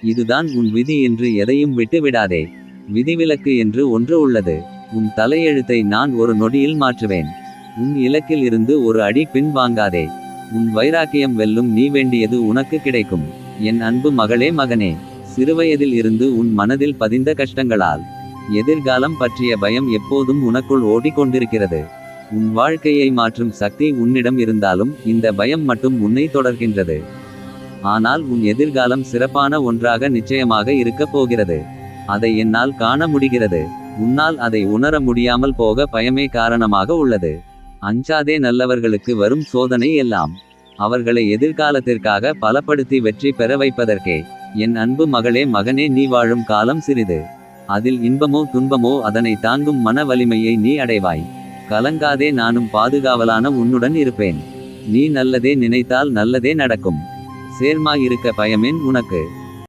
இதுதான் உன் விதி என்று எதையும் விட்டு விடாதே. விதிவிலக்கு என்று ஒன்று உள்ளது. உன் தலையெழுத்தை நான் ஒரு நொடியில் மாற்றுவேன். உன் இலக்கில் இருந்து ஒரு அடி பின் வாங்காதே. உன் வைராக்கியம் வெல்லும், நீ வேண்டியது உனக்கு கிடைக்கும். என் அன்பு மகளே, மகனே, சிறுவயதில் இருந்து உன் மனதில் பதிந்த கஷ்டங்களால் எதிர்காலம் பற்றிய பயம் எப்போதும் உனக்குள் ஓடிக்கொண்டிருக்கிறது. உன் வாழ்க்கையை மாற்றும் சக்தி உன்னிடம் இருந்தாலும் இந்த பயம் மட்டும் உன்னை தொடர்கின்றது. ஆனால் உன் எதிர்காலம் சிறப்பான ஒன்றாக நிச்சயமாக இருக்கப் போகிறது. அதை என்னால் காண முடிகிறது. உன்னால் அதை உணர முடியாமல் போக பயமே காரணமாக உள்ளது. அஞ்சாதே, நல்லவர்களுக்கு வரும் சோதனை எல்லாம் அவர்களை எதிர்காலத்திற்காக பலப்படுத்தி வெற்றி பெற வைப்பதற்கே. என் அன்பு மகளே, மகனே, நீ வாழும் காலம் சிறிது. அதில் இன்பமோ துன்பமோ அதனை தாங்கும் மன வலிமையை நீ அடைவாய். கலங்காதே, நானும் பாதுகாவலான உன்னுடன் இருப்பேன். நீ நல்லதே நினைத்தால் நல்லதே நடக்கும். சேர்மாயிருக்க பயமேன் உனக்கு.